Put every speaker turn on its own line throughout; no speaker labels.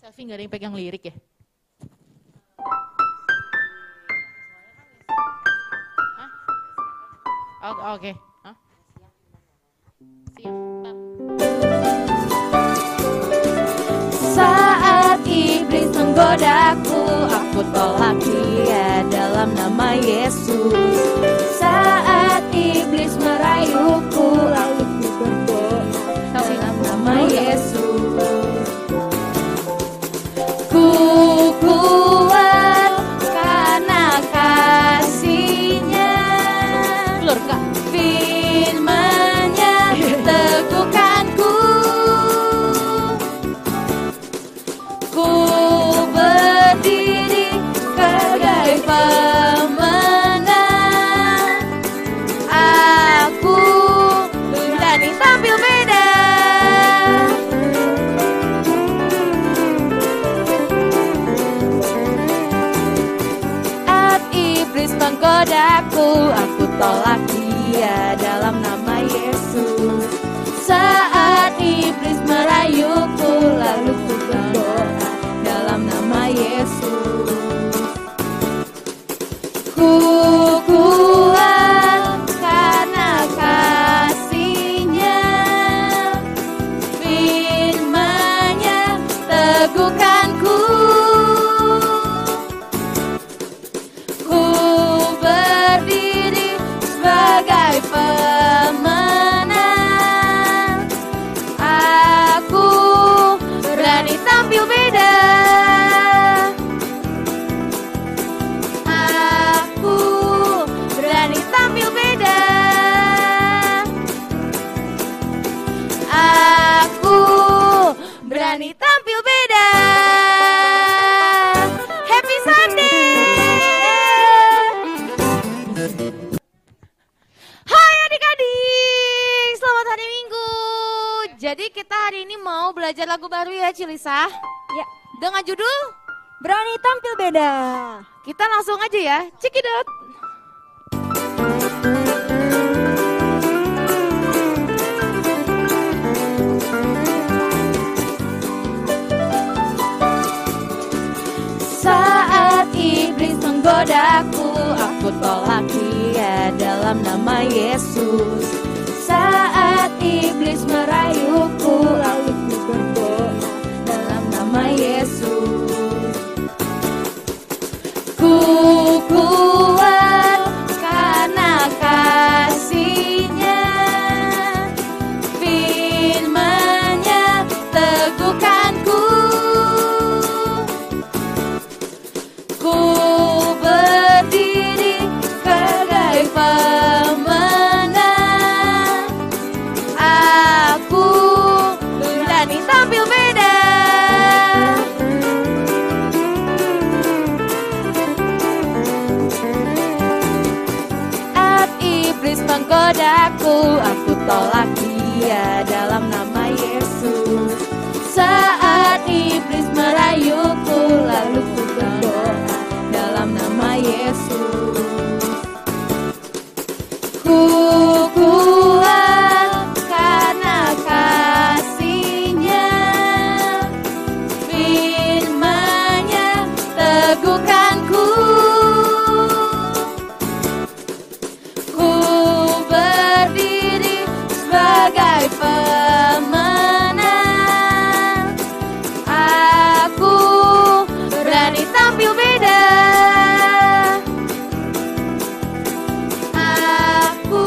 Selfie nggak ada yang pegang lirik ya? Hah? Oke. Hah? Siap. Bentar.
Saat iblis menggodaku, aku tolak dia dalam nama Yesus. Saat iblis merayuku, lalu ku berdoa dalam nama Yesus. Ku kuat karena kasih-Nya,
Keluar Kak.
firman-Nya teguhkanku. Ku berdiri sebagai pemenang. Aku berani tampil beda. Saat iblis menggodaku, aku tolak dia dalam nama Yesus. Saat iblis merayuku, lalu ku berdoa dalam nama Yesus. Ku kuat karena kasih-Nya, firman-Nya teguhkanku. Ku berdiri sebagai pemenang. Aku berani tampil beda. Aku berani tampil beda. Aku berani tampil beda. Happy Sunday. Hai adik-adik, selamat hari Minggu. Jadi kita hari ini mau belajar lagu baru ya Cilisa.
Ya,
Dengan judul
berani tampil beda.
kita langsung aja ya, cekidot. Saat iblis menggodaku, aku tolak dia dalam nama Yesus. Saat iblis merayuku, lalu ku berdoa dalam nama Yesus. Ku kuat karena kasih-Nya, firman-Nya teguhkanku. Ku berdiri sebagai pemenang. Aku berani tampil beda. Saat iblis menggodaku, aku tolak dia dalam nama Yesus. Saat iblis merayuku, lalu ku berdoa dalam nama Yesus. Ku kuat karena kasih-Nya, firman-Nya teguhkanku. Ku berdiri sebagai pemenang. Aku berani tampil beda. Aku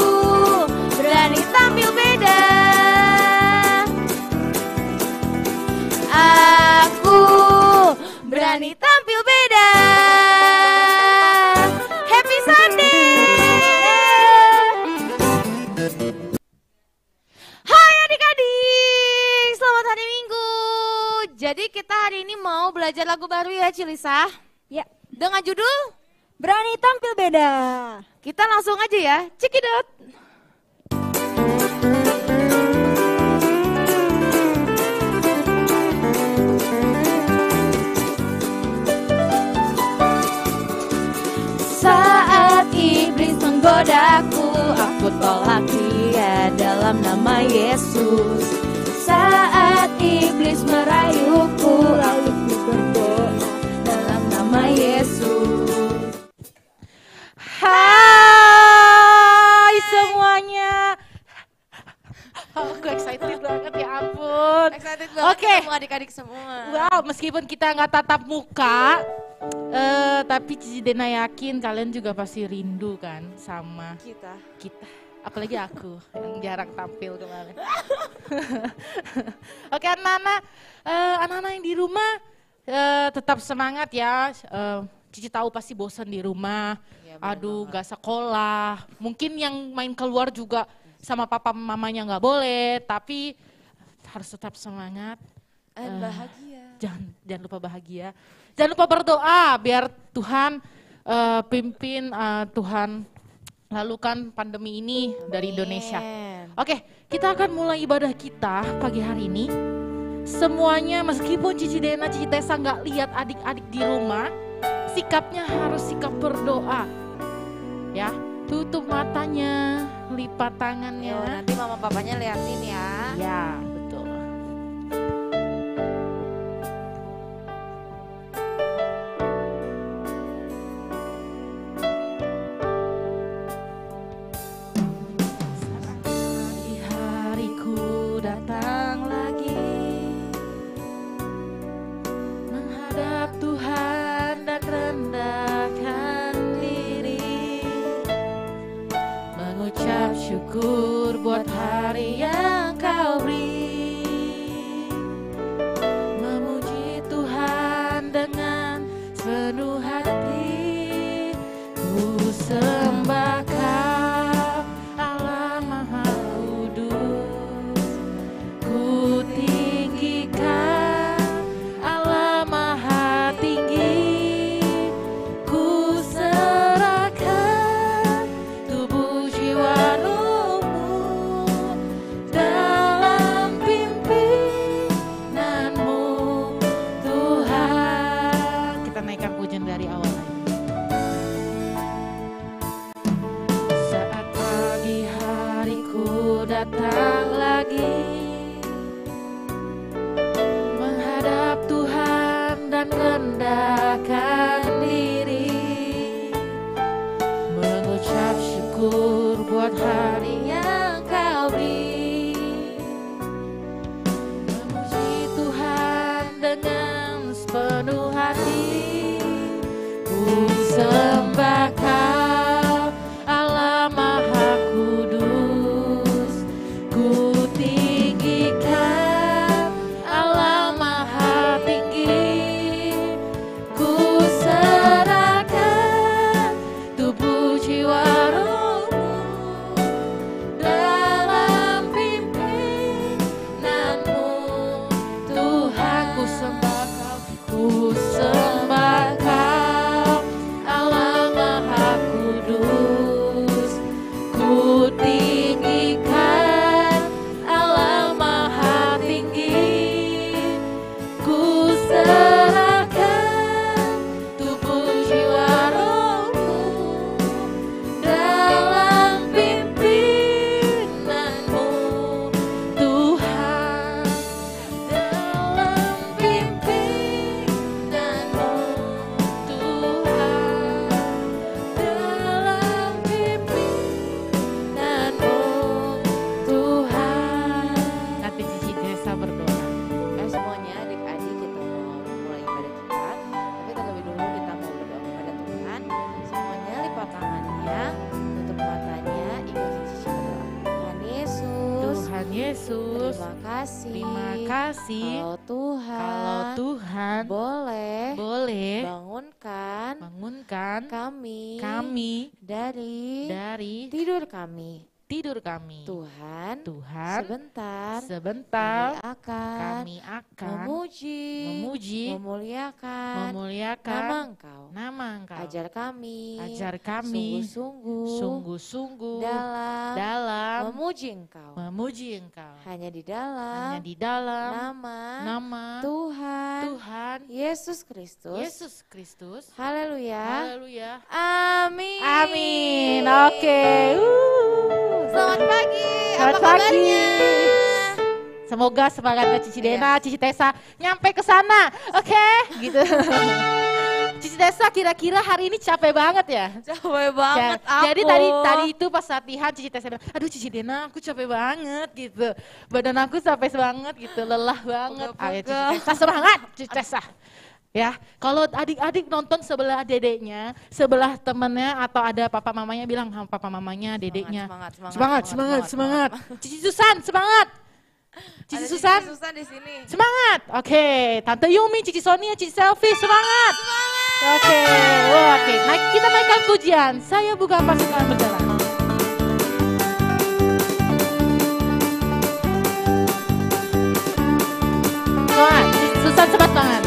berani tampil beda. Aku berani tampil beda. Happy Sunday. Hai adik-adik, selamat hari Minggu. Jadi kita hari ini mau belajar lagu baru ya Cilisa.
Ya,
Dengan judul
berani tampil beda.
kita langsung aja ya, cekidot. Saat iblis menggodaku, aku tolak dia dalam nama Yesus. Saat iblis merayuku, lalu ku excited banget
Oke.
ketemu adik-adik semua.
Wow, meskipun kita nggak tatap muka, tapi Cici Dena yakin kalian juga pasti rindu kan sama
Kita.
kita. Apalagi aku yang jarang tampil kemarin. Oke anak-anak yang di rumah tetap semangat ya. Cici tahu pasti bosan di rumah.
Iya, bener
Aduh
banget.
gak sekolah. Mungkin yang main keluar juga sama papa mamanya nggak boleh. Tapi harus tetap semangat.
Dan bahagia.
Jangan lupa bahagia. Jangan lupa berdoa biar Tuhan pimpin, Tuhan lalukan pandemi ini dari Indonesia.
Amin.
Oke, kita akan mulai ibadah kita pagi hari ini. Semuanya meskipun Cici Dena, Cici Tessa nggak lihat adik-adik di rumah, sikapnya harus sikap berdoa. Ya, tutup matanya, lipat
Yo,
tangannya.
nanti mama papanya liatin ya.
Ya, betul. Pagi hariku datang lagi menghadap Tuhan dan rendahkan diri, mengucap syukur buat hari yang Kau beri, memuji Tuhan dengan sepenuh hati. Ku sembah Kau Allah Maha Kudus, ku tinggikan Allah Maha Tinggi, ku serahkan tubuh jiwa rohmu dalam pimpinanmu Tuhan. Kita naikkan pujian dari awal lagi. Saat pagi hariku datang lagi menghadap Tuhan dan rendahkan diri, mengucap syukur buat hari yang Kau beri, memuji Tuhan dengan sepenuh hati. Ku sembah Kau Allah Maha Kudus, ku tinggikan Allah Maha Tinggi, ku serahkan tubuh jiwa rohmu dalam pimpinanmu Tuhan. Ku sembah Kau, ku sembah Kau Allah Maha Kudus, ku tinggikan Allah Maha Tinggi, ku serahkan tubuh jiwa rohmu dalam pimpinanmu Tuhan, dalam pimpinanmu Tuhan, dalam pimpinanmu Tuhan. Nanti Cici Desa berdoa.
Semuanya adik-adik kita mau mulai ibadah kita. Tapi terlebih dulu kita mau berdoa kepada Tuhan. Semuanya lipat tangannya, tutup matanya, ikuti Cici berdoa. Tuhan Yesus,
Tuhan Yesus,
terima kasih.
terima kasih.
Kalau Tuhan,
Kalau Tuhan boleh
bangunkan
bangunkan kami
dari
dari
tidur kami.
Tuhan
Sebentar,
sebentar
kami akan
memuji,
memuliakan
memuliakan
nama Engkau.
Ajar kami
sungguh-sungguh
dalam
memuji Engkau.
Hanya di
Hanya di
dalam
nama
nama
Tuhan Yesus Kristus. Haleluya.
Haleluya.
Amin.
Amin. Oke.
Selamat pagi.
Selamat
Apa
pagi.
kabarnya?
Semoga semangatnya Cici Dena, Cici Tessa nyampe ke sana. Oke, gitu. Cici Cici Tessa kira-kira hari ini capek banget ya?
Capek banget aku.
Jadi tadi itu pas latihan Cici Tessa bilang, aduh Cici Dena aku capek banget gitu. Badan aku capek banget gitu, lelah banget. Ayo Cici Tessa semangat Cici Tessa. Ya, kalau adik-adik nonton sebelah dedeknya, sebelah temennya atau ada papa mamanya bilang, papa mamanya, dedeknya. Semangat. Cici Susan, semangat. Cici Susan.
Cici Susan di sini.
Semangat. Oke, Tante Yumi, Cici Sonia, Cici Selfie, semangat. Oke. Kita naikkan pujian. Saya bukan pasukan berjalan. Semangat, Cici Susan semangat.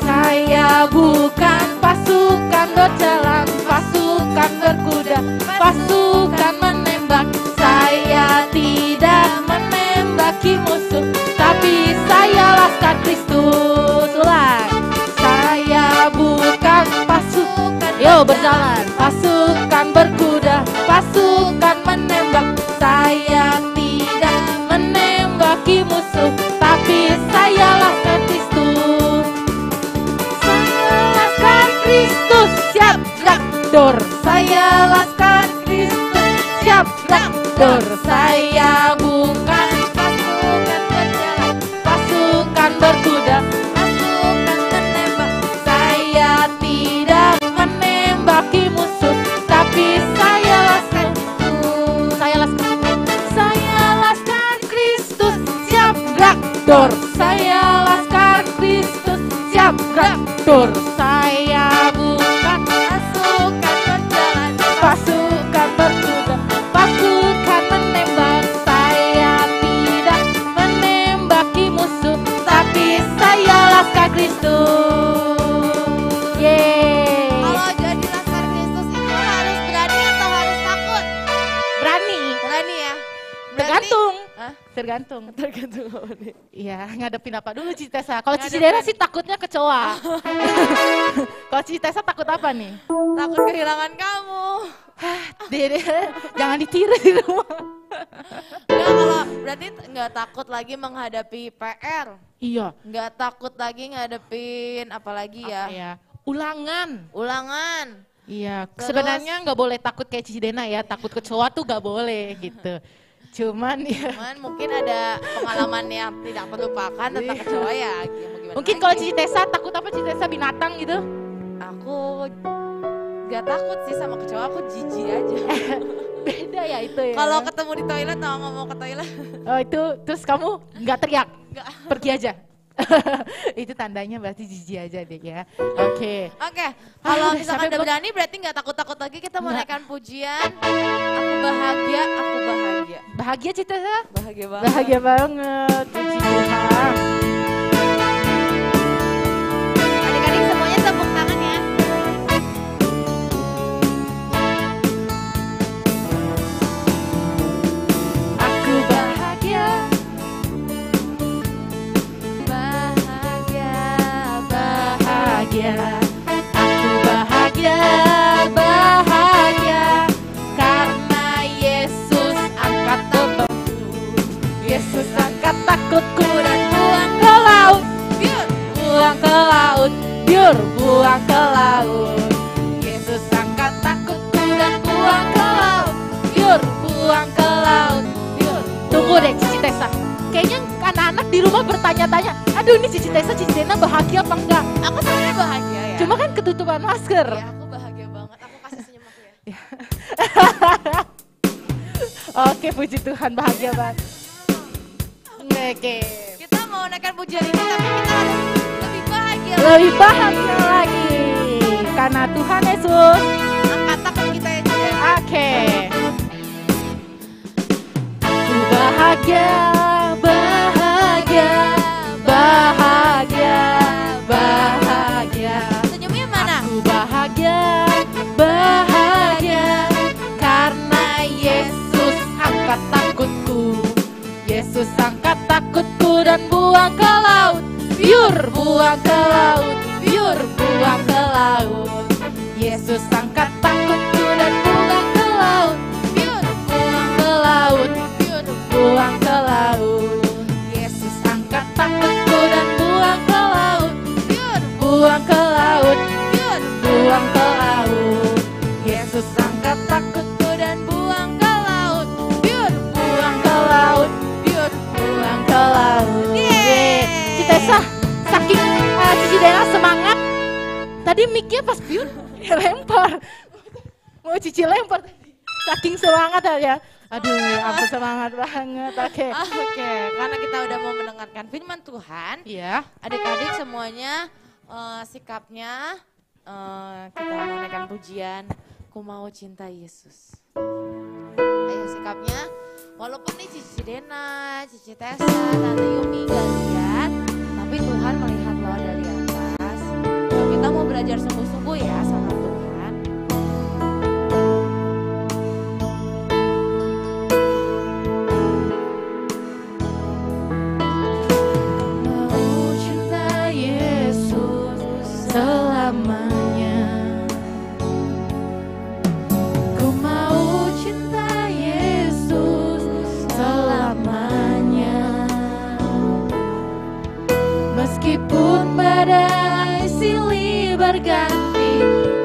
Saya bukan pasukan berjalan, pasukan berkuda, pasukan menembak. Saya tidak menembaki musuh, tapi saya laskar Kristus. Ulang. Saya bukan pasukan berjalan, pasukan berkuda, pasukan menembak. Saya tidak menembaki musuh, tapi saya laskar Kristus. Kristus siap gerak dor, saya laskar Kristus siap gerak dor. Saya bukan pasukan berjalan, pasukan berkuda, pasukan menembak. Saya tidak menembaki musuh, tapi saya laskar Kristus siap gerak dor. Saya laskar Kristus siap gerak dor. Saya bukan pasukan berjalan, pasukan berkuda, pasukan menembak. Saya tidak menembaki musuh, tapi saya laskar Kristus. Yeay.
Kalau jadi laskar Kristus itu harus berani atau harus takut?
Berani.
Berani ya?
Tergantung.
Hah?
Tergantung.
Tergantung apa nih?
Iya, ngadepin apa dulu Cici Tessa? Kalau Cici Dera sih takutnya kecoa. Kalau Cici Tessa takut apa nih?
Takut kehilangan kamu.
Dede, jangan ditiru di rumah.
Enggak, kalau berarti nggak takut lagi menghadapi PR.
Iya.
Nggak takut lagi ngadepin apalagi ya?
Apa ya? Ulangan.
Ulangan.
Iya,
Terus?
sebenarnya nggak boleh takut kayak Cici Dena ya, takut kecoa tuh nggak boleh gitu. Cuman
Mungkin ada pengalaman yang tidak terlupakan tentang kecoa ya. Gimana
mungkin
lagi?
kalau Cici Tessa takut apa Cici Tessa binatang gitu?
Aku gak takut sih sama kecoa, aku jijik aja.
Beda ya itu ya.
Kalau ketemu di toilet atau nggak mau ke toilet?
Oh itu terus kamu nggak teriak,
Nggak.
pergi aja. Itu tandanya berarti jijik aja deh ya. Oke.
Oke, kalau
udah
misalkan
sampai
udah
belum?
berani berarti nggak takut-takut lagi, kita mau
Nggak.
naikkan pujian. Aku bahagia, aku bahagia.
Bahagia Cici Tessa?
Bahagia banget.
Bahagia banget, puji Tuhan.
Adik-adik semuanya tepuk tangan ya.
Aku bahagia,
Bahagia,
bahagia. Aku bahagia, bahagia. Karena Yesus angkat bebanku. Yesus angkat takutku dan buang ke laut.
Biar
Buang ke laut, biur buang ke laut. Yesus angkat takutku dan buang ke laut, biur buang ke laut, biur. Tunggu deh Cici Tessa, kayaknya anak-anak di rumah bertanya-tanya, aduh ini Cici Tessa, Cici Dena bahagia apa enggak?
aku sebenarnya bahagia ya.
Cuma kan ketutupan masker.
Ya, aku bahagia banget. Aku kasih senyum aku ya.
Oke, puji Tuhan, bahagia banget. Oke,
Kita mau naikkan pujian ini tapi kita harus lebih bahagia.
lebih bahagia lagi karena Tuhan Yesus.
Angkat tangan kita ya juga.
Oke. Aku bahagia, bahagia, bahagia, bahagia.
Senyumnya mana?
Aku bahagia, bahagia, karena Yesus angkat takutku. Yesus angkat takutku dan buang ke laut, biur buang ke laut, biur buang ke laut. Yesus angkat takutku dan buang ke laut, biur buang ke laut, biur buang ke laut. Yesus angkat takutku dan buang ke laut, biur buang ke laut, biur Tadi mic-nya pas Piun lempar. Mau Cici lempar. Saking semangat ya. Aduh, ya ampun semangat banget. Oke.
Oke, karena kita udah mau mendengarkan firman Tuhan,
Iya.
adik-adik semuanya sikapnya kita mau naikkan pujian, ku mau cinta Yesus. Ayo sikapnya, walaupun nih Cici Dena, Cici Tessa, Tante Yumi gak lihat, tapi Tuhan melihat lo dari atas. So, kita mau belajar sungguh-sungguh ya sama Tuhan.
Mau cinta Yesus selamanya. Ku mau cinta Yesus selamanya. Meskipun badai silih berganti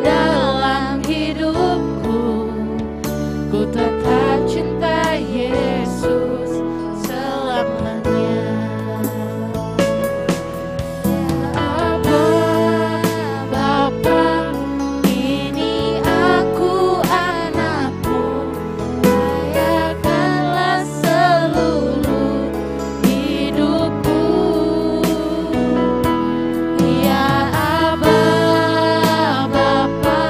dalam hidupku, ku tetap cinta Yesus selamanya. Abba, Bapa, ini aku anakmu, layakanlah seluruh hidupku. Ya Abba, Bapa,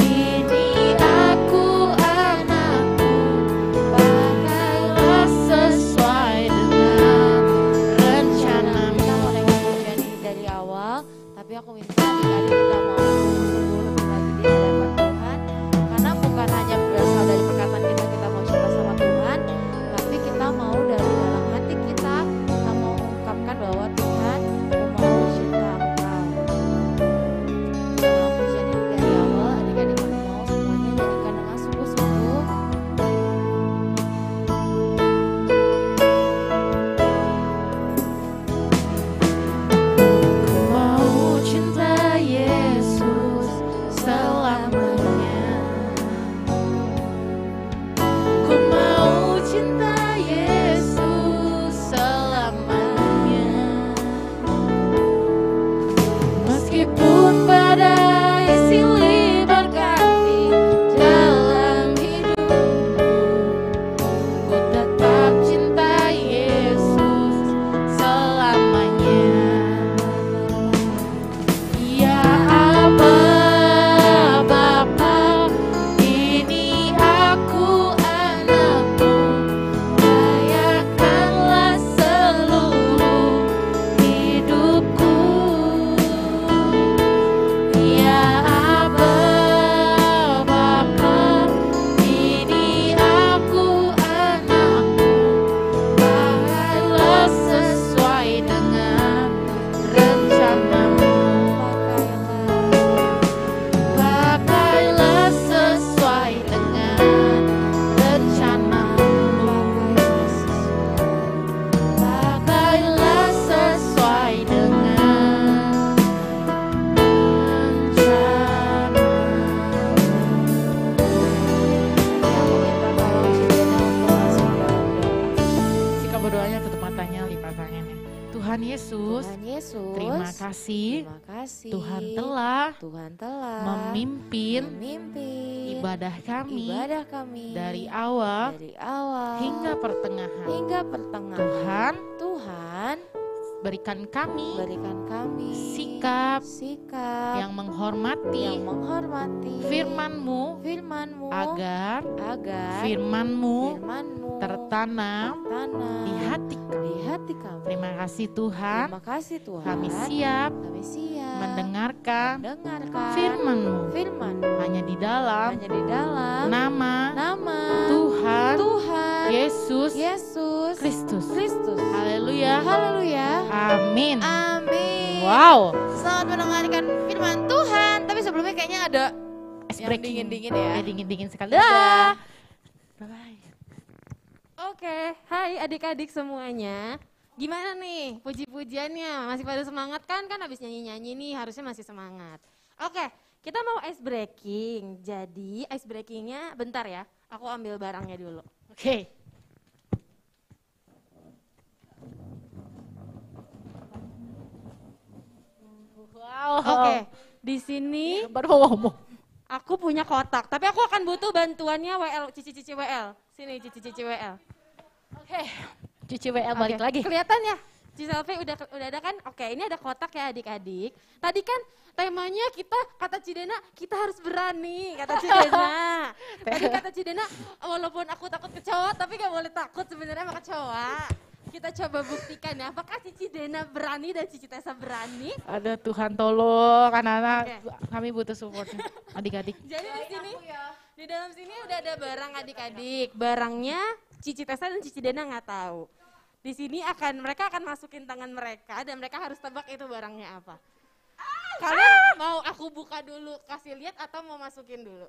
ini aku anakmu, pakailah sesuai dengan rencanamu.
Kita mau naikkan pujian ini dari awal, tapi aku minta adik-adik kita mau sungguh lebih lagi di hadapan Tuhan, karena bukan hanya berasal dari perkataan kita mau cinta sama Tuhan, tapi kita mau dari dalam hati kita mau ungkapkan bahwa Tuhan, aku mau cinta Engkau. Mau pujian ini dari awal, adik-adik aku mau semuanya nyanyikan dengan sungguh-sungguh.
Mau cinta Yesus selamanya. Ku mau cinta Yesus selamanya. Meskipun badai silih berganti dalam hidupku, ku tetap cinta Yesus selamanya. Ya Abba, Bapa, ini aku anakmu, layakanlah seluruh hidupku. Ya Abba, Bapa, ini aku anakmu, pakailah sesuai dengan rencanamu. Pakailah sesuai dengan rencanamu. Pakailah sesuai dengan rencanamu. Sikap berdoanya tutup matanya, lipat tangannya. Tuhan Yesus,
Tuhan Yesus,
terima kasih
terima kasih.
Tuhan telah memimpin ibadah kami dari awal hingga pertengahan. Tuhan, berikan kami sikap yang menghormati firman-Mu agar firman-Mu tertanam di hati kami. Terima kasih Tuhan, kami siap mendengarkan firman-Mu hanya di dalam nama Tuhan Yesus Kristus. Haleluya. Amin. Wow.
Selamat mendengarkan firman Tuhan. Tapi sebelumnya kayaknya ada
Es
yang
breaking.
dingin-dingin ya.
Dingin-dingin sekali.
Dadah.
Bye.
Oke, hai adik-adik semuanya. Gimana nih puji-pujiannya? Masih pada semangat kan? Kan habis nyanyi-nyanyi nih harusnya masih semangat. Oke, kita mau ice breaking. Jadi ice breakingnya bentar ya. Aku ambil barangnya dulu.
Oke.
Oke,
Di sini
Baru mau ngomong.
aku punya kotak, tapi aku akan butuh bantuannya Cici WL. Sini Cici WL.
Oke. Cici WL balik
Oke,
lagi.
Kelihatan ya? Cici Selfie udah ada kan? Oke, ini ada kotak ya adik-adik. Tadi kan temanya kata Cidena, kita harus berani, kata Cidena. Tadi kata Cidena, walaupun aku takut kecoa, tapi gak boleh takut sebenarnya sama kecoa. Kita coba buktikan ya, apakah Cici Dena berani dan Cici Tessa berani?
Ada Tuhan tolong anak-anak,
Oke.
kami butuh supportnya adik-adik.
Jadi di sini, di dalam sini udah ada barang adik-adik. Barangnya Cici Tessa dan Cici Dena nggak tahu. Di sini mereka akan masukin tangan mereka dan mereka harus tebak itu barangnya apa. Kalian mau aku buka dulu kasih lihat atau mau masukin dulu?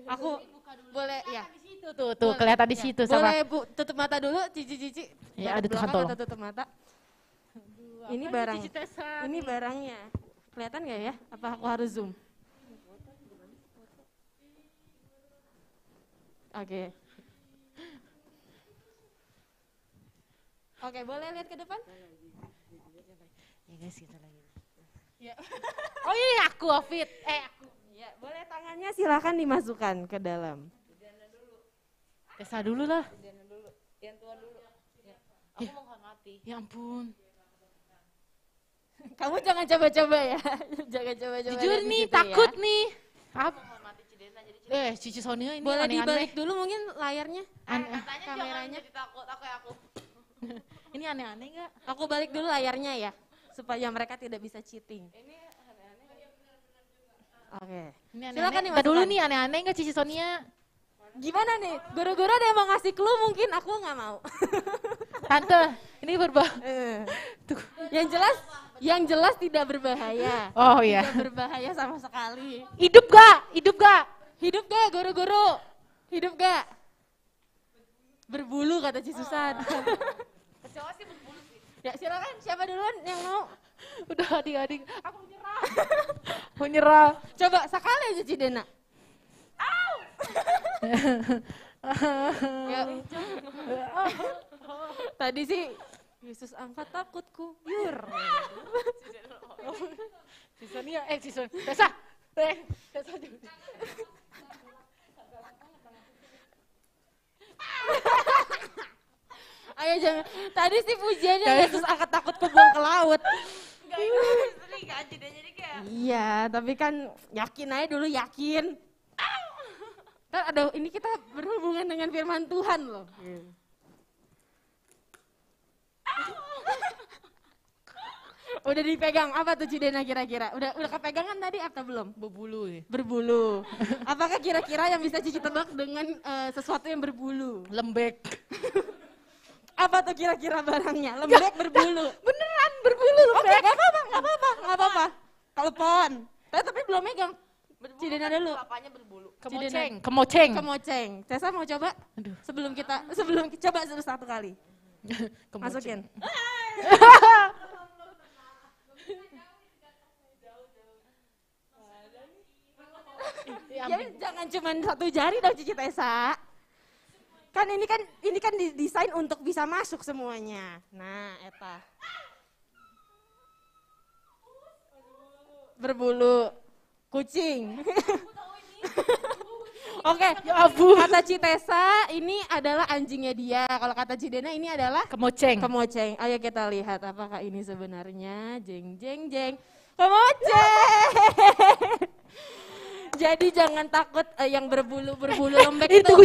Aku boleh ya.
Tuh
Boleh.
kelihatan di
Ya.
situ sama.
Boleh Bu tutup mata dulu Cici.
Ya, ada Tuhan
Belakang
tolong.
atau tutup mata. Ini barang. Ini barangnya. Kelihatan nggak ya? Apa aku harus zoom? Oke. Oke, boleh lihat ke depan?
Ya guys, kita lagi. Oh ini aku Afid. Aku.
Ya, boleh tangannya silakan dimasukkan ke dalam.
Tessa dulu lah.
Yang tua dulu.
Aku menghormati. Ya ampun.
Kamu jangan coba-coba ya. Jangan coba-coba.
Jujur
lihat di
nih,
situ ya.
takut nih. Apa? Cici Sonia ini
Boleh
aneh-aneh.
dibalik dulu mungkin layarnya.
Aneh.
Kameranya.
takut, aku.
Ini aneh-aneh nggak?
Aku balik dulu layarnya ya, supaya mereka tidak bisa cheating. Oke.
Ini
Silakan
aneh-aneh.
dimasukkan.
Dulu nih aneh-aneh nggak Cici Sonia?
Gimana nih? Guru-guru ada yang mau ngasih clue mungkin aku nggak mau.
Tante, ini Tuh.
Yang jelas tidak berbahaya.
Oh iya.
Tidak berbahaya sama sekali.
Hidup gak?
Hidup gak guru-guru? Hidup gak? Berbulu kata Cisusan.
Kecoa sih berbulu sih.
Ya silakan, siapa duluan yang mau?
Udah adik-adik. Aku nyerah.
Coba sekali aja Cidena. Ya. Tadi sih Yesus angkat takutku. Yur.
Cici Sonia, Tessa. Tessa juga.
Ayo jangan. Tadi sih pujiannya Yesus angkat takutku buang ke laut.
Enggak, itu sering kan jadi kayak.
Iya, tapi kan yakin aja dulu yakin. Kan ada ini kita berhubungan dengan firman Tuhan loh. Udah dipegang apa tuh Cidena kira-kira? Udah kepegangan tadi atau belum?
Berbulu ya.
Berbulu. Apakah kira-kira yang bisa Cici tebak dengan sesuatu yang berbulu?
Lembek.
Apa tuh kira-kira barangnya? Lembek berbulu.
Beneran berbulu
Oke,
lembek.
nggak apa-apa. Telepon. Tapi belum megang. Cidena dulu.
Papanya berbulu.
Kemoceng.
Kemoceng. Tessa mau coba?
Aduh.
Sebelum coba dulu satu kali. Masukin. Ya jangan cuma satu jari dong Cici Tessa. Kan ini kan didesain untuk bisa masuk semuanya. Nah, eta. Berbulu. Kucing. Oke,
Ya ampun.
kata Citesa ini adalah anjingnya dia. Kalau kata Cidena ini adalah
Kemoceng.
kemoceng. Ayo kita lihat apakah ini sebenarnya. Jeng jeng jeng. Kemoceng. Jadi jangan takut yang berbulu lembek itu.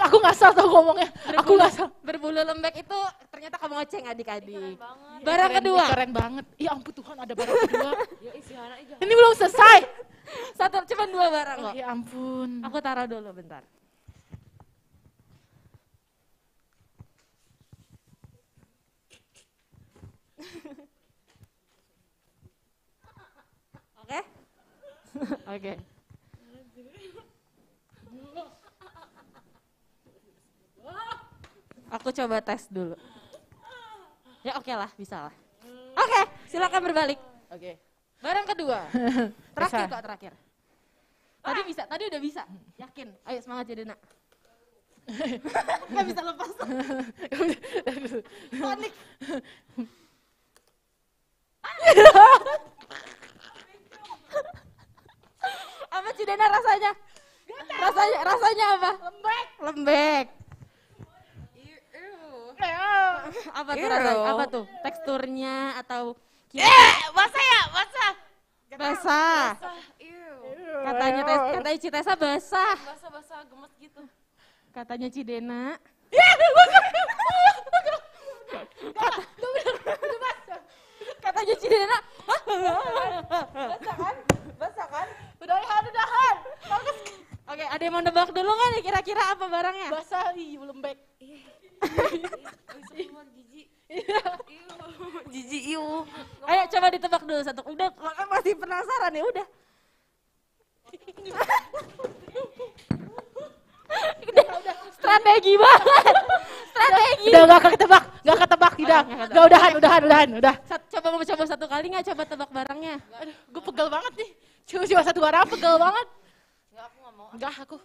Aku ngasal tau ngomongnya. Aku ngasal.
Berbulu lembek itu ternyata kemoceng adik-adik. Barang kedua.
Keren banget. Ya ampun Tuhan, ada barang kedua.
Ya isi anak aja.
Ini belum selesai.
Satu cuma dua barang kok.
Ya ampun.
Aku taruh dulu bentar. Oke? Oke. Aku coba tes dulu. Ya oke lah, bisa lah. Oke, silakan berbalik.
Oke.
Barang kedua. Terakhir
Bisa.
kok terakhir. Tadi bisa, tadi udah bisa. Yakin. Ayo semangat Cidena. Gak bisa lepas. Panik. Cidena rasanya? Rasanya apa? Lembek. Apa tuh rasanya? Apa tuh? Teksturnya atau
Basah ya, basah.
basah? Katanya Citesa basah.
Basah gemes gitu.
Katanya Cidena. Katanya Cidena.
Basah kan? Udahan.
Oke, ada yang mau nebak dulu nggak nih kira-kira apa barangnya?
Basah, lembek. Jijik iu.
Ayo coba ditebak dulu satu. Udah, kakak masih penasaran ya udah. udah. Strategi banget. Strategi.
Udah gak ketebak, udah.
Coba mau coba satu kali nggak coba tebak barangnya?
Aduh, gue pegel banget nih. Cuma satu barang pegel banget. Enggak, aku gak mau. Enggak, aku.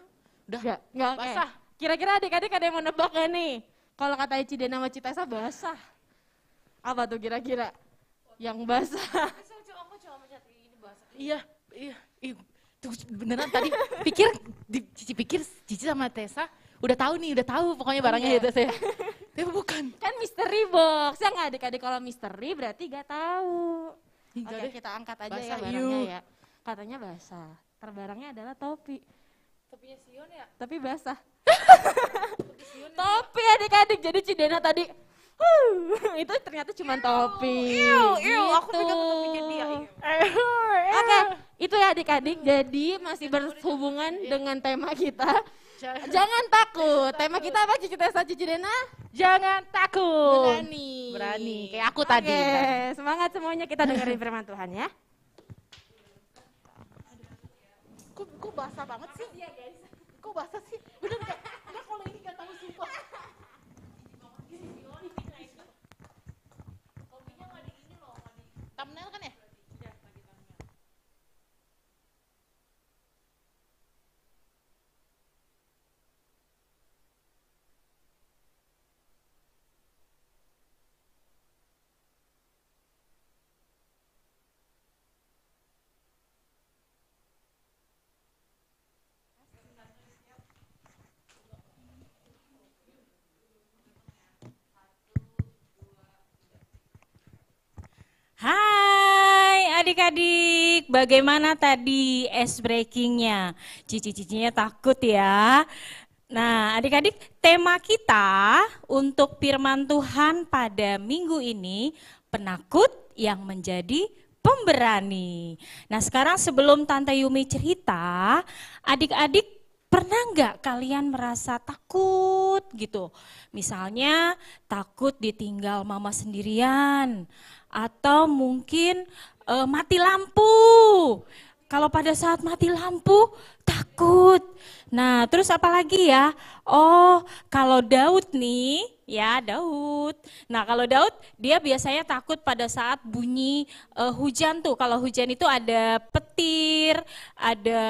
Udah.
Enggak, oke.
Basah.
Kira-kira adik-adik ada yang mau nebak gak nih? Kalau katanya Cidena sama Citesa basah. Apa tuh kira-kira? Yang basah.
Iya. Ih, tuh beneran tadi Cici pikir Cici sama Tessa udah tahu pokoknya barangnya itu saya. Tapi bukan.
Kan mystery box. Ya nggak adik-adik kalau mystery berarti gak tahu.
Enggak
Oke,
deh.
kita angkat aja
Basah,
ya barangnya ya. Katanya basah. Terbarangnya adalah topi.
Topinya Sion ya?
Tapi basah. Topi adik-adik. Jadi Cidena tadi itu ternyata cuma topi.
Aku
Gitu.
pegang topinya dia.
Oke, itu ya adik-adik. Jadi masih berhubungan dengan tema kita. Jangan takut. Tema kita apa Cici Tessa Cici Dena?
Jangan takut.
Berani.
Kayak aku tadi.
Oke, semangat semuanya kita dengerin firman Tuhan ya.
Kok basah banget sih? Iya guys. Kok basah sih? Bener gak? Enggak kalau ini gak tahu sumpah. Kopinya gak di ini loh, gak di thumbnail kan ya?
Hai adik-adik, bagaimana tadi ice breakingnya? Cici-cicinya takut ya. Nah adik-adik, tema kita untuk firman Tuhan pada minggu ini, penakut yang menjadi pemberani. Nah sekarang sebelum Tante Yumi cerita, adik-adik pernah nggak kalian merasa takut gitu? Misalnya takut ditinggal mama sendirian, atau mungkin mati lampu. Kalau pada saat mati lampu takut. Nah terus apa lagi ya? Oh kalau Daud nih, ya Daud. Nah kalau Daud dia biasanya takut pada saat bunyi hujan tuh. Kalau hujan itu ada petir, ada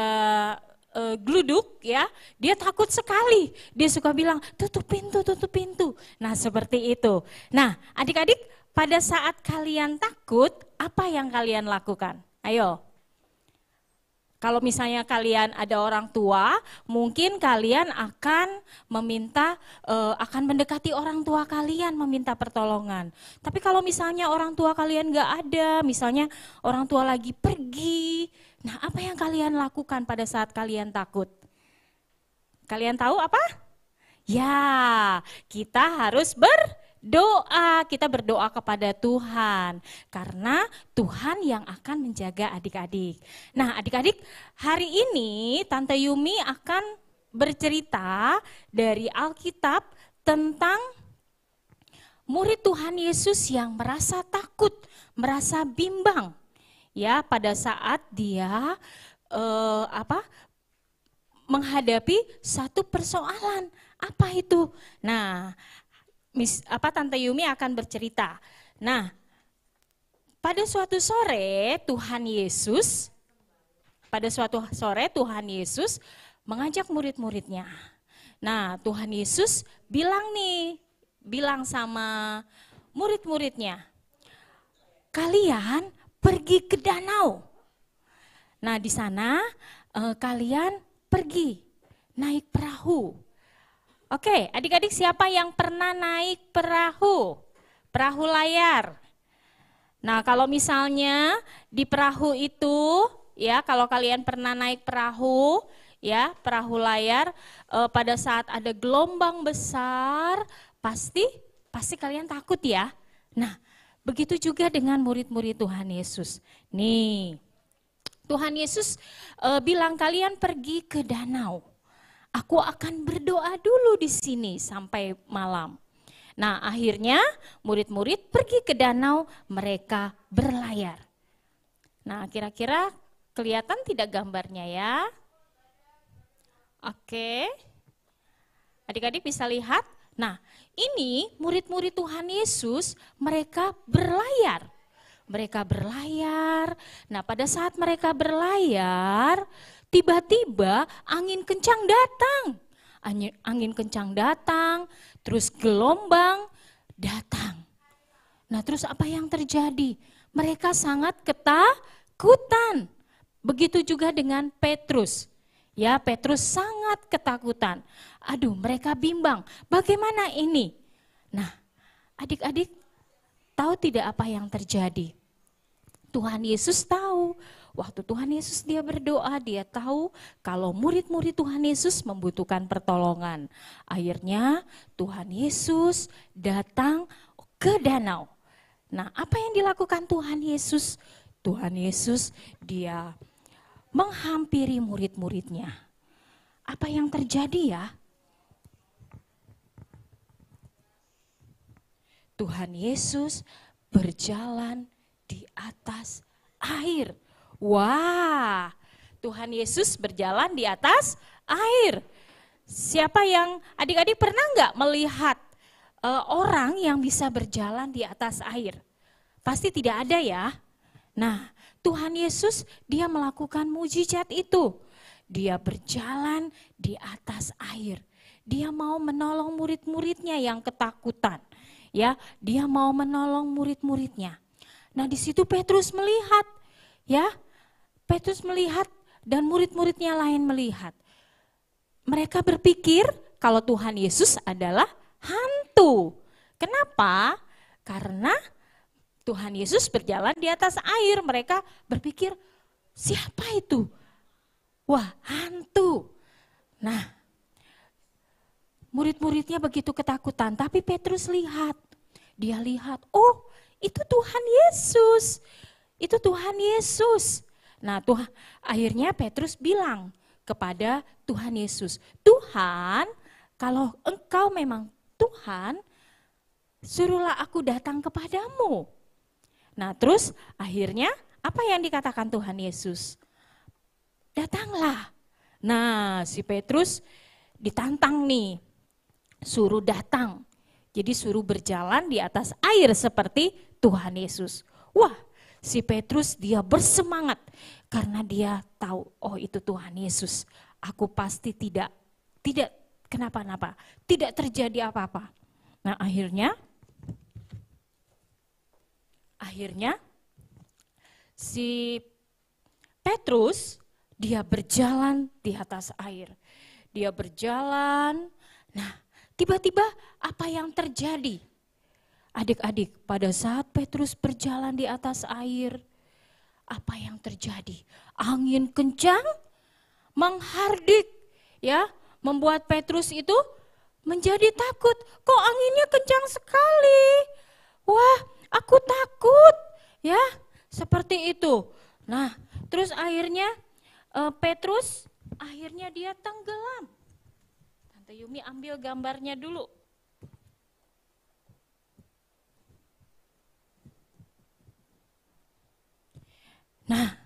gluduk ya, dia takut sekali. Dia suka bilang tutup pintu. Nah seperti itu. Nah adik-adik, pada saat kalian takut, apa yang kalian lakukan? Ayo. Kalau misalnya kalian ada orang tua, mungkin kalian akan meminta, akan mendekati orang tua kalian meminta pertolongan. Tapi kalau misalnya orang tua kalian gak ada, misalnya orang tua lagi pergi, nah apa yang kalian lakukan pada saat kalian takut? Kalian tahu apa? Ya, kita harus berdoa, kita berdoa kepada Tuhan karena Tuhan yang akan menjaga adik-adik. Nah adik-adik, hari ini Tante Yumi akan bercerita dari Alkitab tentang murid Tuhan Yesus yang merasa takut, merasa bimbang ya pada saat dia menghadapi satu persoalan. Apa itu? Nah, Tante Yumi akan bercerita. Nah, pada suatu sore Tuhan Yesus mengajak murid-muridnya. Nah, Tuhan Yesus bilang sama murid-muridnya, kalian pergi ke danau. Nah, di sana kalian pergi naik perahu. Oke, adik-adik siapa yang pernah naik perahu? Perahu layar. Nah, kalau misalnya di perahu itu, ya kalau kalian pernah naik perahu, ya perahu layar, pada saat ada gelombang besar, pasti kalian takut ya. Nah, begitu juga dengan murid-murid Tuhan Yesus. Nih, Tuhan Yesus bilang kalian pergi ke danau. Aku akan berdoa dulu di sini sampai malam. Nah, akhirnya murid-murid pergi ke danau, mereka berlayar. Nah, kira-kira kelihatan tidak gambarnya ya? Oke. Adik-adik bisa lihat? Nah, ini murid-murid Tuhan Yesus, mereka berlayar. Mereka berlayar. Nah, pada saat mereka berlayar, tiba-tiba angin kencang datang. Angin kencang datang, terus gelombang datang. Nah, terus apa yang terjadi? Mereka sangat ketakutan. Begitu juga dengan Petrus. Ya, Petrus sangat ketakutan. Aduh, mereka bimbang. Bagaimana ini? Nah, adik-adik tahu tidak apa yang terjadi? Tuhan Yesus tahu. Waktu Tuhan Yesus dia berdoa, dia tahu kalau murid-murid Tuhan Yesus membutuhkan pertolongan. Akhirnya Tuhan Yesus datang ke danau. Nah, apa yang dilakukan Tuhan Yesus? Tuhan Yesus dia menghampiri murid-muridnya. Apa yang terjadi ya? Tuhan Yesus berjalan di atas air. Wah, Tuhan Yesus berjalan di atas air. Siapa yang, adik-adik pernah nggak melihat orang yang bisa berjalan di atas air? Pasti tidak ada ya. Nah, Tuhan Yesus dia melakukan mujizat itu. Dia berjalan di atas air. Dia mau menolong murid-muridnya yang ketakutan. Ya, dia mau menolong murid-muridnya. Nah, di situ Petrus melihat, ya. Petrus melihat dan murid-muridnya lain melihat. Mereka berpikir kalau Tuhan Yesus adalah hantu. Kenapa? Karena Tuhan Yesus berjalan di atas air. Mereka berpikir, siapa itu? Wah, hantu. Nah, murid-muridnya begitu ketakutan, tapi Petrus lihat. Dia lihat, oh itu Tuhan Yesus. Itu Tuhan Yesus. Nah, akhirnya Petrus bilang kepada Tuhan Yesus, Tuhan, kalau engkau memang Tuhan, suruhlah aku datang kepadamu. Nah, terus akhirnya apa yang dikatakan Tuhan Yesus? Datanglah. Nah, si Petrus ditantang nih, suruh datang. Jadi suruh berjalan di atas air seperti Tuhan Yesus. Wah, si Petrus dia bersemangat karena dia tahu, oh itu Tuhan Yesus. Aku pasti tidak kenapa-napa, tidak terjadi apa-apa. Nah, akhirnya si Petrus dia berjalan di atas air. Dia berjalan. Nah, tiba-tiba apa yang terjadi? Adik-adik, pada saat Petrus berjalan di atas air, apa yang terjadi? Angin kencang menghardik, ya, membuat Petrus itu menjadi takut. Kok anginnya kencang sekali? Wah, aku takut, ya, seperti itu. Nah, terus akhirnya Petrus akhirnya dia tenggelam. Tante Yumi ambil gambarnya dulu. Nah,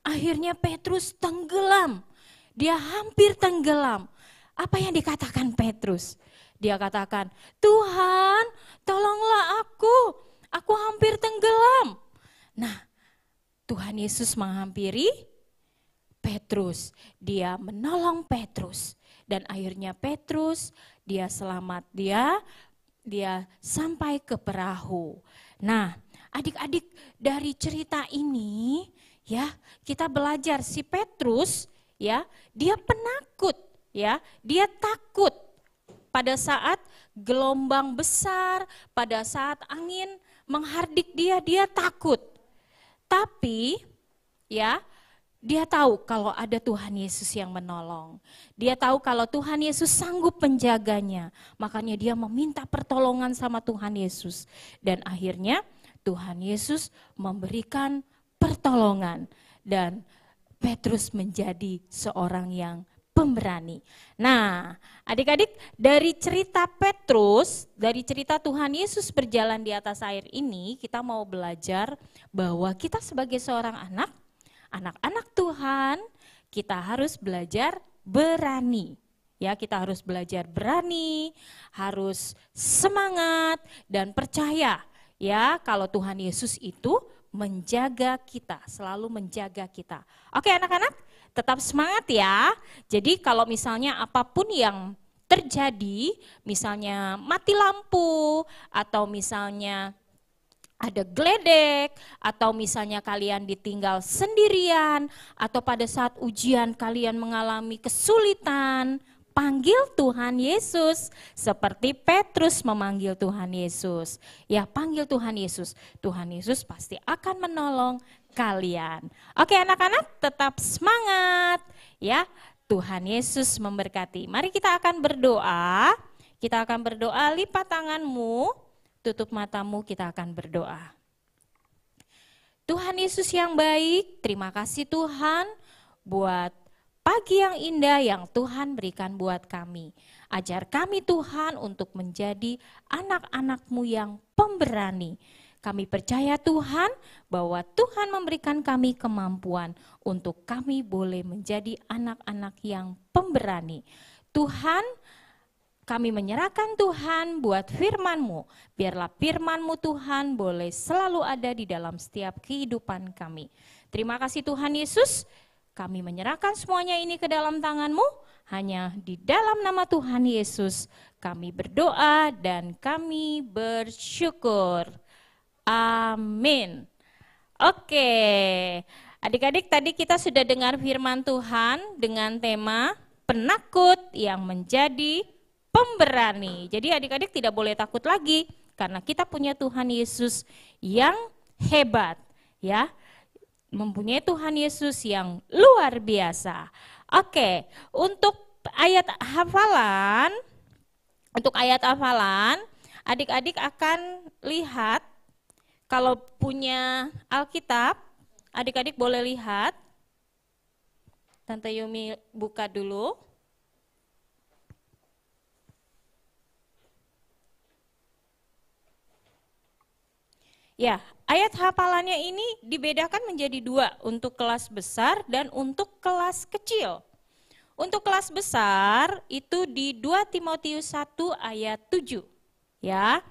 akhirnya Petrus tenggelam. Dia hampir tenggelam. Apa yang dikatakan Petrus? Dia katakan, Tuhan, tolonglah aku. Aku hampir tenggelam. Nah, Tuhan Yesus menghampiri Petrus. Dia menolong Petrus. Dan akhirnya Petrus, dia selamat. Dia sampai ke perahu. Nah, adik-adik dari cerita ini ya kita belajar si Petrus ya, dia penakut, ya, dia takut pada saat gelombang besar, pada saat angin menghardik dia takut. Tapi ya, dia tahu kalau ada Tuhan Yesus yang menolong. Dia tahu kalau Tuhan Yesus sanggup menjaganya. Makanya dia meminta pertolongan sama Tuhan Yesus. Dan akhirnya Tuhan Yesus memberikan pertolongan. Dan Petrus menjadi seorang yang pemberani. Nah, adik-adik, dari cerita Petrus, dari cerita Tuhan Yesus berjalan di atas air ini, kita mau belajar bahwa kita sebagai seorang anak-anak Tuhan, kita harus belajar berani. Ya, kita harus belajar berani, harus semangat dan percaya ya kalau Tuhan Yesus itu menjaga kita, selalu menjaga kita. Oke, anak-anak, tetap semangat ya. Jadi kalau misalnya apapun yang terjadi, misalnya mati lampu atau misalnya ada geledek, atau misalnya kalian ditinggal sendirian, atau pada saat ujian kalian mengalami kesulitan, panggil Tuhan Yesus, seperti Petrus memanggil Tuhan Yesus. Ya, panggil Tuhan Yesus, Tuhan Yesus pasti akan menolong kalian. Oke anak-anak, tetap semangat ya, Tuhan Yesus memberkati. Mari kita akan berdoa, lipat tanganmu, tutup matamu, kita akan berdoa. Tuhan Yesus yang baik, terima kasih Tuhan buat pagi yang indah yang Tuhan berikan buat kami. Ajar kami Tuhan untuk menjadi anak-anak-Mu yang pemberani. Kami percaya Tuhan bahwa Tuhan memberikan kami kemampuan untuk kami boleh menjadi anak-anak yang pemberani. Tuhan, kami menyerahkan Tuhan buat firman-Mu. Biarlah firman-Mu Tuhan boleh selalu ada di dalam setiap kehidupan kami. Terima kasih Tuhan Yesus, kami menyerahkan semuanya ini ke dalam tangan-Mu. Hanya di dalam nama Tuhan Yesus kami berdoa dan kami bersyukur. Amin. Oke, adik-adik, tadi kita sudah dengar firman Tuhan dengan tema penakut yang menjadi pemberani. Jadi adik-adik tidak boleh takut lagi karena kita punya Tuhan Yesus yang hebat ya. Mempunyai Tuhan Yesus yang luar biasa. Oke, untuk ayat hafalan, adik-adik akan lihat, kalau punya Alkitab, adik-adik boleh lihat. Tante Yumi buka dulu. Ya, ayat hafalannya ini dibedakan menjadi dua, untuk kelas besar dan untuk kelas kecil. Untuk kelas besar itu di 2 Timotius 1 ayat 7. Ya.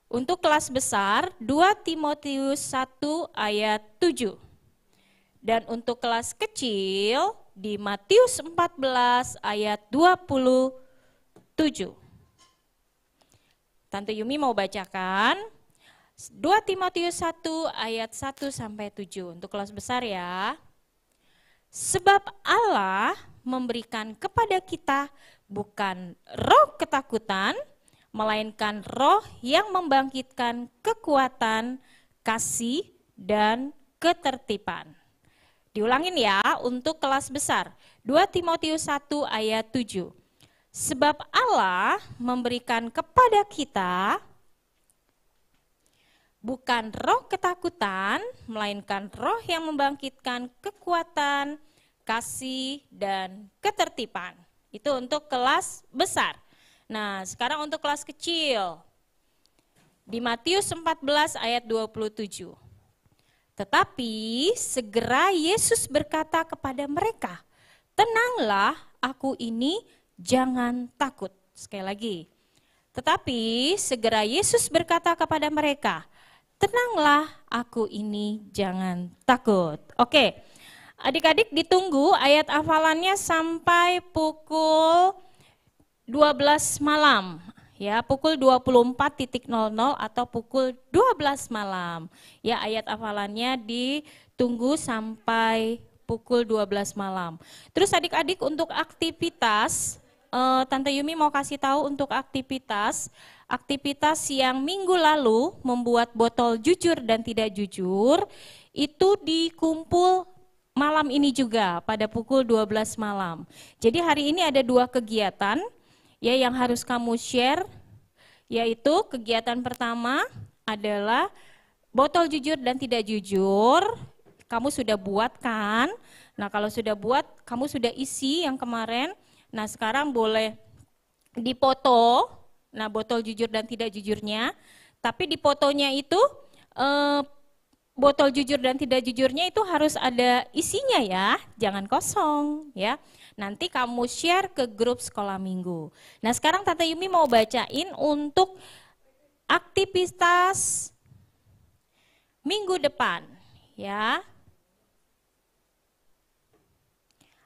Untuk kelas besar 2 Timotius 1 ayat 7. Dan untuk kelas kecil di Matius 14 ayat 27. Tante Yumi mau bacakan 2 Timotius 1 ayat 1 sampai 7 untuk kelas besar ya. Sebab Allah memberikan kepada kita bukan roh ketakutan, melainkan roh yang membangkitkan kekuatan, kasih, dan ketertiban. Diulangin ya untuk kelas besar. 2 Timotius 1 ayat 7. Sebab Allah memberikan kepada kita bukan roh ketakutan, melainkan roh yang membangkitkan kekuatan, kasih, dan ketertiban. Itu untuk kelas besar. Nah, sekarang untuk kelas kecil. Di Matius 14 ayat 27. Tetapi segera Yesus berkata kepada mereka, tenanglah, aku ini, jangan takut. Sekali lagi. Tetapi segera Yesus berkata kepada mereka, tenanglah, aku ini, jangan takut. Oke, adik-adik ditunggu ayat hafalannya sampai pukul 12 malam. Ya, pukul 24.00 atau pukul 12 malam. Ya, ayat hafalannya ditunggu sampai pukul 12 malam. Terus adik-adik untuk aktivitas, Tante Yumi mau kasih tahu untuk aktivitas yang minggu lalu membuat botol jujur dan tidak jujur, itu dikumpul malam ini juga pada pukul 12 malam. Jadi hari ini ada 2 kegiatan ya yang harus kamu share, yaitu kegiatan pertama adalah botol jujur dan tidak jujur. Kamu sudah buat kan? Nah kalau sudah buat, kamu sudah isi yang kemarin. Nah sekarang boleh dipoto, nah botol jujur dan tidak jujurnya. Tapi di fotonya itu, botol jujur dan tidak jujurnya itu harus ada isinya ya, jangan kosong ya. Nanti kamu share ke grup sekolah minggu. Nah sekarang Tante Yumi mau bacain untuk aktivitas minggu depan ya.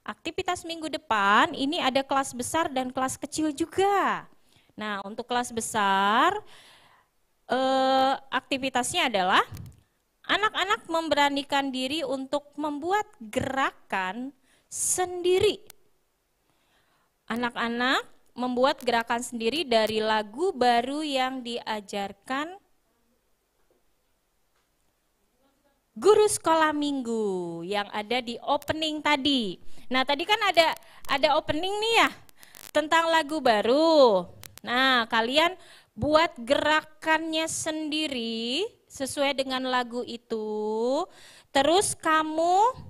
Aktivitas minggu depan ini ada kelas besar dan kelas kecil juga. Nah untuk kelas besar aktivitasnya adalah anak-anak memberanikan diri untuk membuat gerakan sendiri. Anak-anak membuat gerakan sendiri dari lagu baru yang diajarkan guru sekolah minggu yang ada di opening tadi. Nah tadi kan ada opening nih ya tentang lagu baru. Nah kalian buat gerakannya sendiri sesuai dengan lagu itu. Terus kamu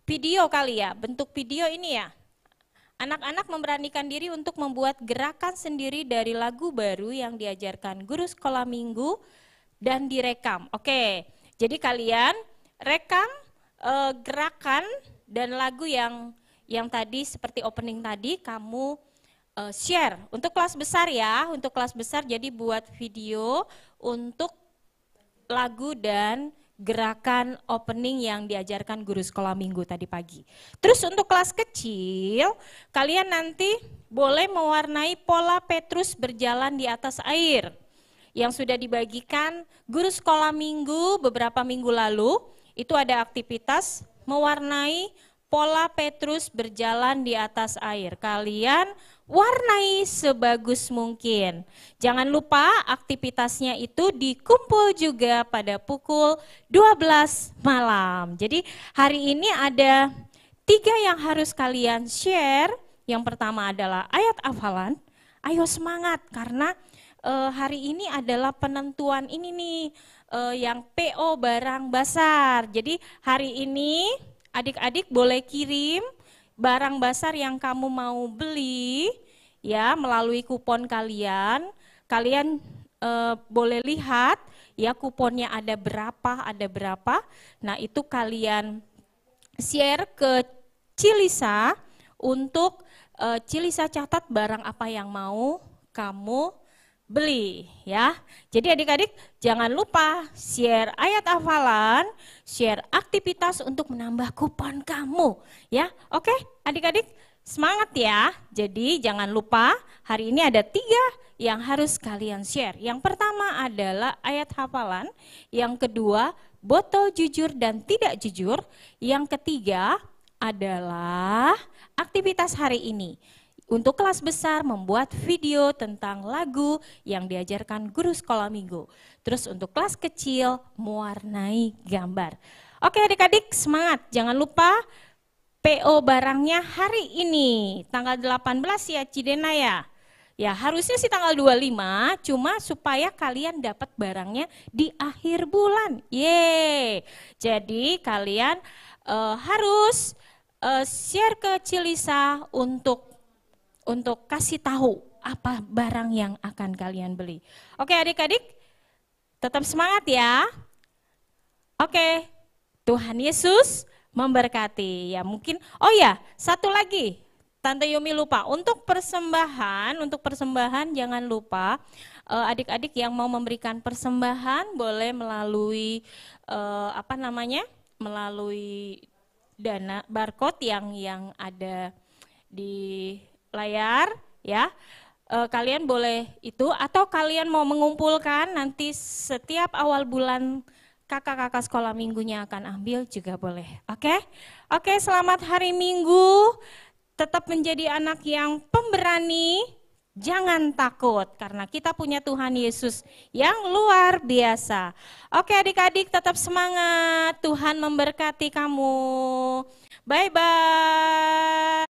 video kali ya, bentuk video ini ya. Anak-anak memberanikan diri untuk membuat gerakan sendiri dari lagu baru yang diajarkan guru sekolah minggu dan direkam. Oke, jadi kalian rekam gerakan dan lagu yang tadi seperti opening tadi kamu share. Untuk kelas besar ya, untuk kelas besar jadi buat video untuk lagu dan gerakan opening yang diajarkan guru sekolah minggu tadi pagi. Terus untuk kelas kecil, kalian nanti boleh mewarnai pola Petrus berjalan di atas air yang sudah dibagikan guru sekolah minggu beberapa minggu lalu. Itu ada aktivitas mewarnai pola Petrus berjalan di atas air. Kalian warnai sebagus mungkin. Jangan lupa aktivitasnya itu dikumpul juga pada pukul 12 malam. Jadi hari ini ada 3 yang harus kalian share. Yang pertama adalah ayat hafalan. Ayo semangat karena hari ini adalah penentuan ini nih yang PO barang basar. Jadi hari ini adik-adik boleh kirim barang basar yang kamu mau beli ya melalui kupon kalian. Kalian boleh lihat ya kuponnya ada berapa. Nah itu kalian share ke Cilisa untuk Cilisa catat barang apa yang mau kamu beli ya. Jadi adik-adik jangan lupa share ayat hafalan, share aktivitas untuk menambah kupon kamu ya. Oke adik-adik semangat ya. Jadi jangan lupa hari ini ada 3 yang harus kalian share. Yang pertama adalah ayat hafalan, yang kedua botol jujur dan tidak jujur, yang ketiga adalah aktivitas hari ini. Untuk kelas besar membuat video tentang lagu yang diajarkan guru sekolah minggu. Terus untuk kelas kecil mewarnai gambar. Oke adik-adik semangat, jangan lupa PO barangnya hari ini, tanggal 18 ya Cidena ya. Ya harusnya sih tanggal 25, cuma supaya kalian dapat barangnya di akhir bulan. Yeay, jadi kalian harus share ke Cilisa untuk kasih tahu apa barang yang akan kalian beli. Oke adik-adik, tetap semangat ya. Oke, Tuhan Yesus memberkati. Ya mungkin, oh ya satu lagi, Tante Yumi lupa, untuk persembahan jangan lupa adik-adik yang mau memberikan persembahan boleh melalui melalui dana barcode yang ada di layar ya. Kalian boleh itu atau kalian mau mengumpulkan nanti setiap awal bulan kakak-kakak sekolah minggunya akan ambil juga boleh. Oke? Oke, selamat hari Minggu. Tetap menjadi anak yang pemberani. Jangan takut karena kita punya Tuhan Yesus yang luar biasa. Oke adik-adik tetap semangat. Tuhan memberkati kamu. Bye-bye.